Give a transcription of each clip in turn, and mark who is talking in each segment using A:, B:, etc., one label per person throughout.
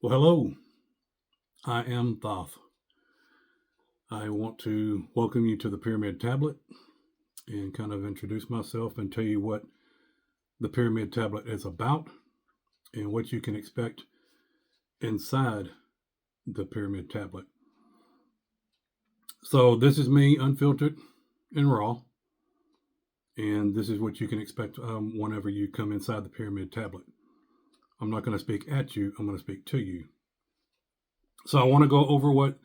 A: Well, hello, I am Thoth. I want to welcome you to the Pyramid Tablet and kind of introduce myself and tell you what the Pyramid Tablet is about and what you can expect inside the Pyramid Tablet. So, this is me unfiltered and raw, and this is what you can expect whenever you come inside the Pyramid Tablet. I'm not going to speak at you, I'm going to speak to you. So, I want to go over what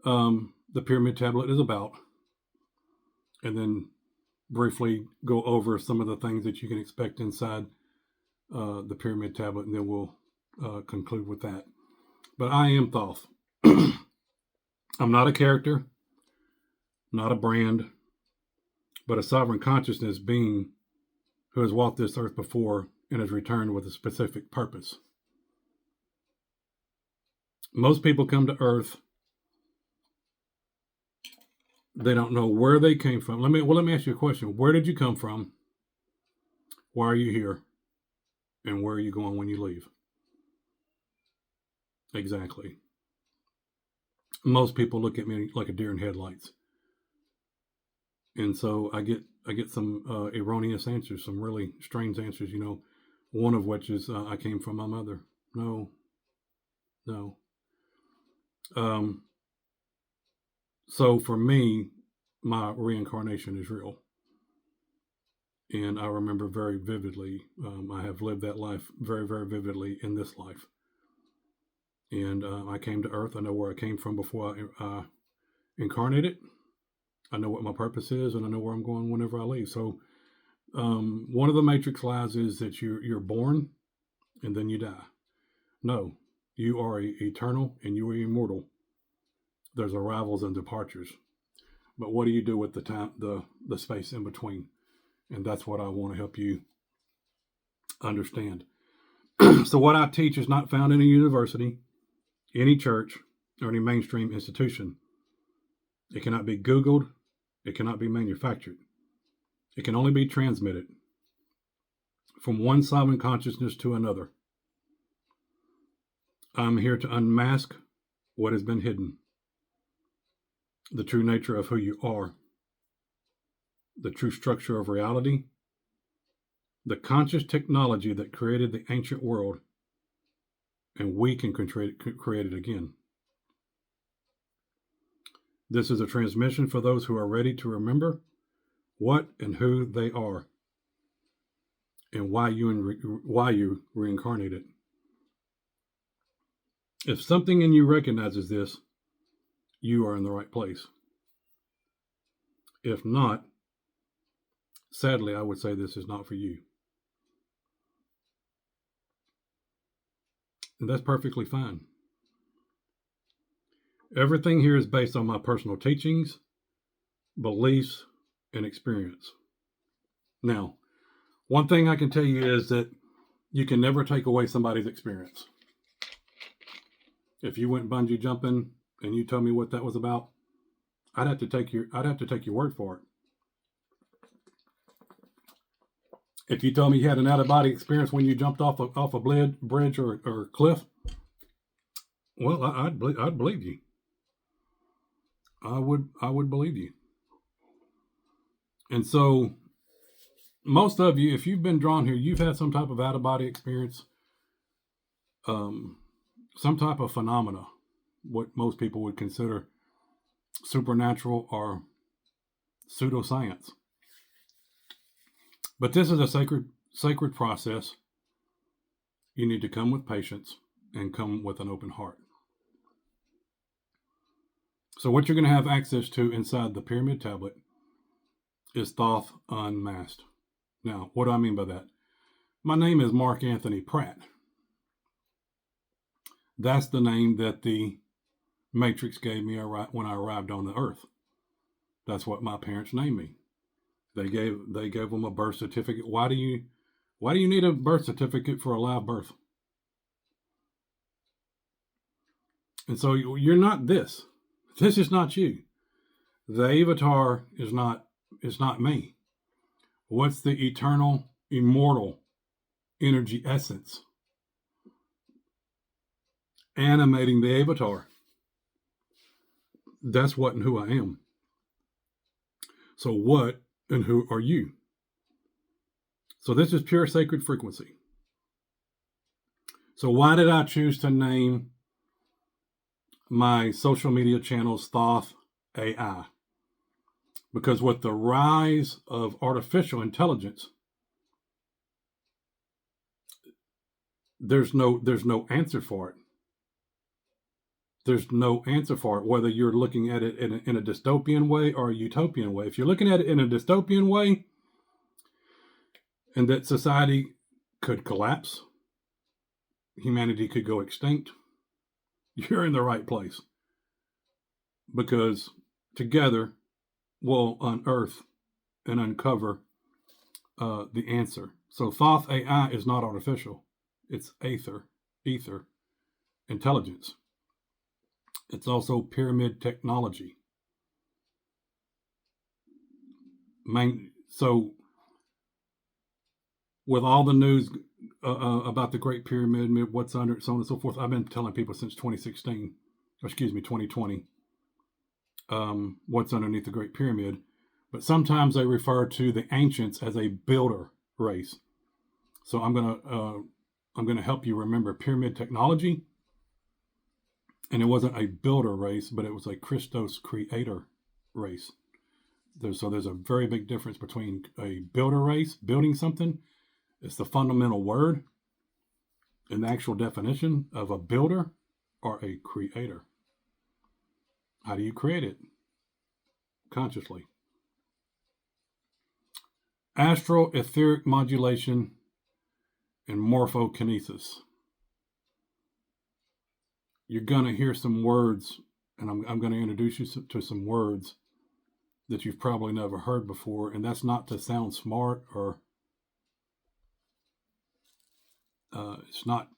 A: the Pyramid Tablet is about, and then briefly go over some of the things that you can expect inside the Pyramid Tablet, and then we'll conclude with that. But I am Thoth. I'm not a character, not a brand, but a sovereign consciousness being who has walked this earth before and has returned with a specific purpose. Most people come to earth, they don't know where they came from. Let me ask you a question. Where did you come from? Why are you here? And where are you going when you leave? Exactly. Most people look at me like a deer in headlights, and so I get some erroneous answers, some really strange answers. One of which is I came from my mother. No, no. Um, so for me, my reincarnation is real, and I remember very vividly. I have lived that life very, very vividly in this life. And I came to Earth. I know where I came from before I incarnated. I know what my purpose is, and I know where I'm going whenever I leave. So, one of the matrix lies is that you're born and then you die. No, you are eternal and you are immortal. There's arrivals and departures, but what do you do with the time, the space in between? And that's what I want to help you understand. So, what I teach is not found in a university, any church, or any mainstream institution. It cannot be Googled. It cannot be manufactured. It can only be transmitted from one sovereign consciousness to another. I'm here to unmask what has been hidden, the true nature of who you are, the true structure of reality, the conscious technology that created the ancient world, and we can create it again. This is a transmission for those who are ready to remember what and who they are, and why you reincarnated. If something in you recognizes this, you are in the right place. If not, sadly, I would say this is not for you. And that's perfectly fine. Everything here is based on my personal teachings, beliefs, and experience. Now, one thing I can tell you is that you can never take away somebody's experience. If you went bungee jumping and you told me what that was about, I'd have to take your word for it. If you told me you had an out-of-body experience when you jumped off a bridge or cliff, well, I'd believe you. I would believe you. And so, most of you, if you've been drawn here, you've had some type of out-of-body experience, some type of phenomena, what most people would consider supernatural or pseudoscience. But this is a sacred process. You need to come with patience and come with an open heart. So what you're going to have access to inside the Pyramid Tablet is Thoth Unmasked. Now, what do I mean by that? My name is Mark Anthony Pratt. That's the name that the Matrix gave me when I arrived on the earth. That's what my parents named me. They gave them a birth certificate. Why do you need a birth certificate for a live birth? And so you're not this. This is not you. The avatar is not me. What's the eternal, immortal energy essence? animating the avatar. That's what and who I am. So what and who are you? So this is pure sacred frequency. So why did I choose to name my social media channels Thoth AI? Because with the rise of artificial intelligence, there's no answer for it. There's no answer for it, whether you're looking at it in a dystopian way or a utopian way. If you're looking at it in a dystopian way, and that society could collapse, humanity could go extinct, you're in the right place. Because together we'll unearth and uncover the answer. So Thoth AI is not artificial. It's ether, intelligence. It's also pyramid technology. So with all the news about the Great Pyramid, what's under it, so on and so forth, I've been telling people since 2020, what's underneath the Great Pyramid. But sometimes they refer to the ancients as a builder race. So I'm gonna help you remember pyramid technology. And it wasn't a builder race, but it was a Christos creator race. There's a very big difference between a builder race, building something. It's the fundamental word and the actual definition of a builder or a creator. How do you create it? Consciously. Astral etheric modulation and morphokinesis. You're going to hear some words, and I'm going to introduce you to some words that you've probably never heard before, and that's not to sound smart or it's not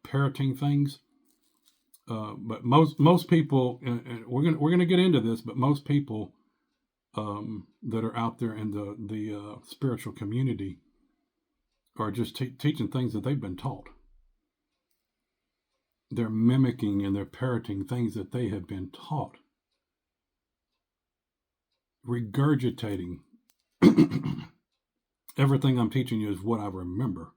A: parroting things, but most people, and we're gonna get into this, but most people that are out there in the spiritual community are just teaching things that they've been taught. They're mimicking and they're parroting things that they have been taught, regurgitating. Everything I'm teaching you is what I remember.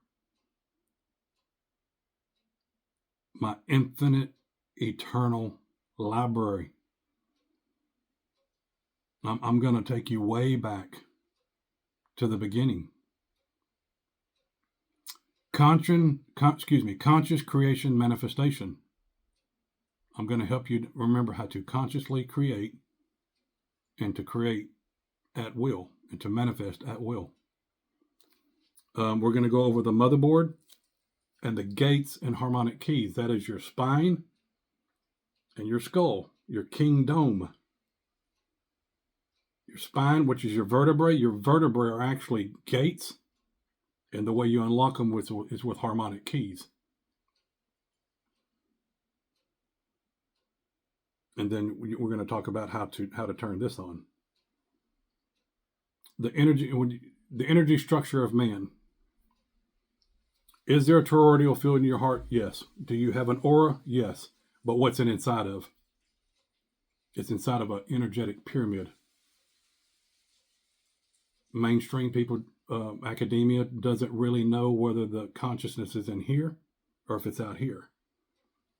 A: My infinite, eternal library. I'm going to take you way back to the beginning. Conscious creation manifestation. I'm going to help you remember how to consciously create and to create at will and to manifest at will. We're going to go over the motherboard and the gates and harmonic keys. That is your spine and your skull, your king dome. Your spine, which is your vertebrae. Your vertebrae are actually gates, and the way you unlock them is with harmonic keys. And then we're going to talk about how to turn this on. The energy structure of man. Is there a toroidal field in your heart? Yes. Do you have an aura? Yes. But what's it inside of? It's inside of an energetic pyramid. Mainstream people, academia doesn't really know whether the consciousness is in here or if it's out here.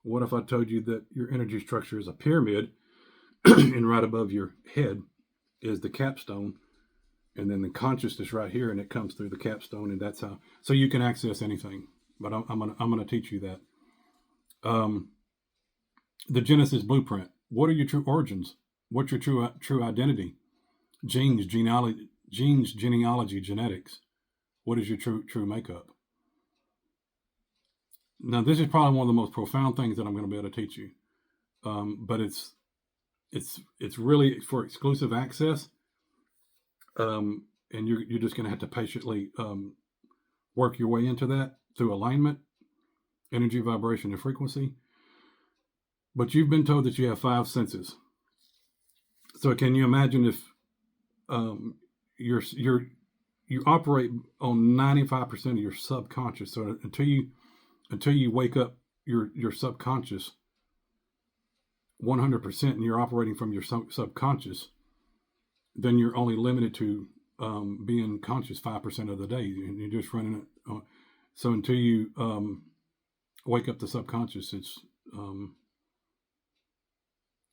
A: What if I told you that your energy structure is a pyramid and right above your head is the capstone, and then the consciousness right here, and it comes through the capstone, and that's how. So you can access anything, but I'm gonna teach you that. The Genesis blueprint. What are your true origins? What's your true identity? Genes, genealogy, genetics. What is your true makeup? Now, this is probably one of the most profound things that I'm going to be able to teach you, but it's really for exclusive access. And you're just going to have to patiently work your way into that through alignment, energy, vibration, and frequency. But you've been told that you have 5 senses. So can you imagine if you operate on 95% of your subconscious? So until you wake up your subconscious 100% and you're operating from your subconscious, then you're only limited to being conscious 5% of the day, and you're just running it. So until you wake up the subconscious, it's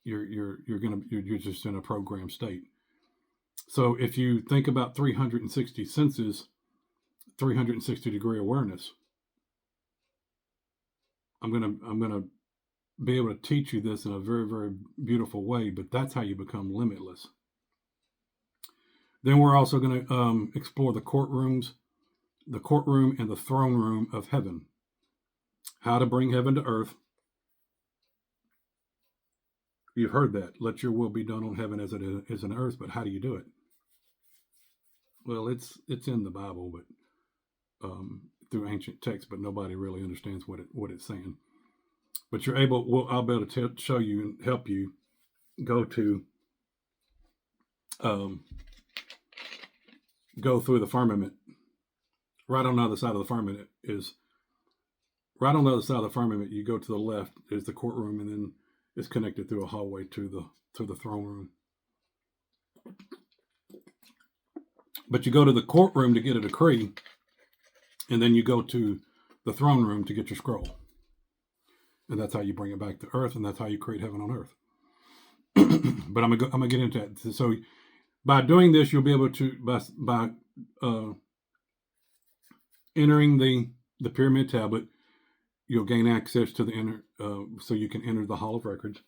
A: you're just in a programmed state. So if you think about 360 senses, 360-degree awareness, I'm gonna be able to teach you this in a very, very beautiful way. But that's how you become limitless. Then we're also going to explore the courtroom and the throne room of heaven. How to bring heaven to earth. You've heard that. Let your will be done on heaven as it is on earth. But how do you do it? Well, it's in the Bible, but through ancient texts, but nobody really understands what it's saying. But you're able. I'll be able to show you and help you go to go through the firmament. Right on the other side of the firmament is right on the other side of the firmament. You go to the left is the courtroom, and then it's connected through a hallway to the throne room. But you go to the courtroom to get a decree, and then you go to the throne room to get your scroll. And that's how you bring it back to earth, and that's how you create heaven on earth. But I'm gonna get into that. So by doing this, you'll be able to by entering the pyramid tablet, you'll gain access to the inner, so you can enter the Hall of Records.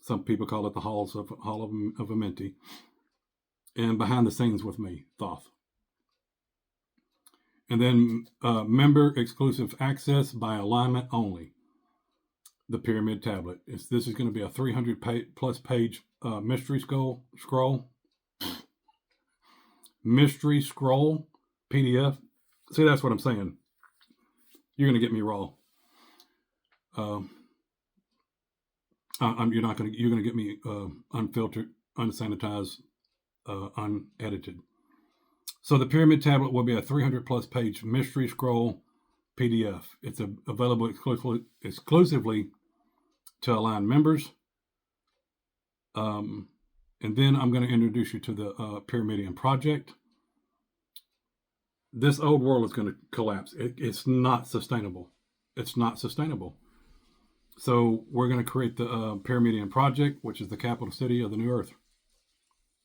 A: Some people call it the Hall of Amenti. And behind the scenes with me, Thoth. And then member exclusive access by alignment only. The pyramid tablet. This is going to be a 300+ page mystery scroll. Mystery scroll PDF. See, that's what I'm saying. You're going to get me raw. You're going to get me unfiltered, unsanitized, unedited. So the pyramid tablet will be a 300+ page mystery scroll PDF. It's available exclusively to Align members. And then I'm going to introduce you to the Pyramidion project. This old world is going to collapse. It's not sustainable. It's not sustainable. So we're going to create the Pyramidion project, which is the capital city of the new earth.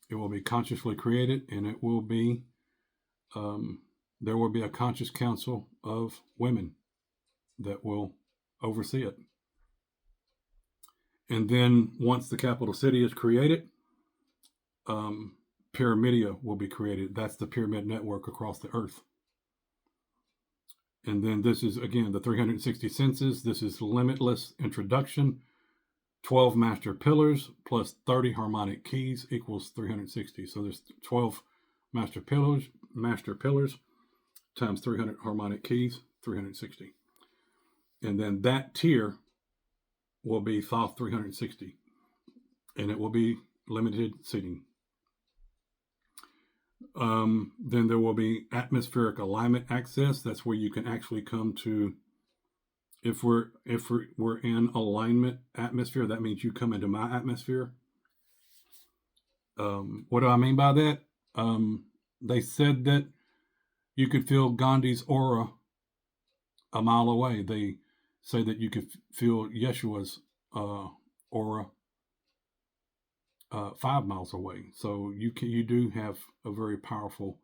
A: It will be consciously created, and it will be there will be a conscious council of women that will oversee it. And then once the capital city is created, Pyramidia will be created. That's the pyramid network across the earth. And then this is, again, the 360 senses. This is limitless introduction. 12 master pillars plus 30 harmonic keys equals 360. So there's 12 master pillars times 300 harmonic keys, 360. And then that tier will be Thoth 360. And it will be limited seating. Then there will be atmospheric alignment access. That's where you can actually come to, if we're in alignment atmosphere, that means you come into my atmosphere. What do I mean by that? They said that you could feel Gandhi's aura a mile away. They say that you could feel Yeshua's aura 5 miles away. So you do have a very powerful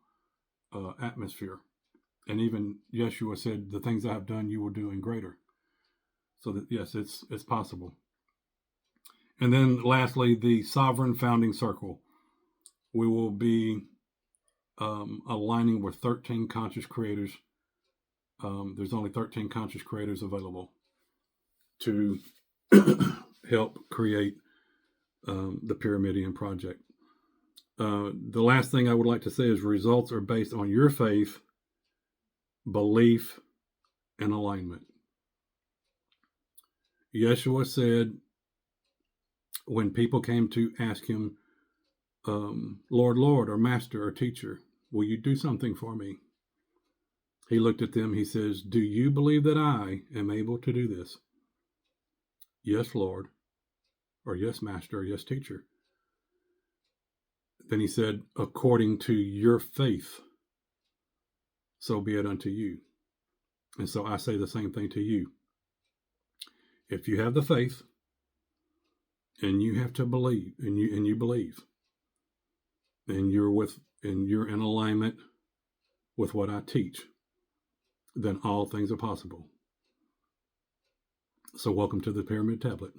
A: atmosphere. And even Yeshua said, the things I have done, you will do in greater. So that, yes, it's possible. And then lastly, the sovereign founding circle. We will be aligning with 13 conscious creators. There's only 13 conscious creators available to help create the Pyramidion project. The last thing I would like to say is results are based on your faith, belief, and alignment. Yeshua said, when people came to ask him, Lord, Lord, or Master, or Teacher, will you do something for me? He looked at them. He says, "Do you believe that I am able to do this?" "Yes, Lord," or "Yes, Master," or "Yes, Teacher." Then he said, "According to your faith, so be it unto you." And so I say the same thing to you. If you have the faith and you have to believe, and you believe, and you're in alignment with what I teach, then all things are possible. So welcome to the Pyramid Tablet.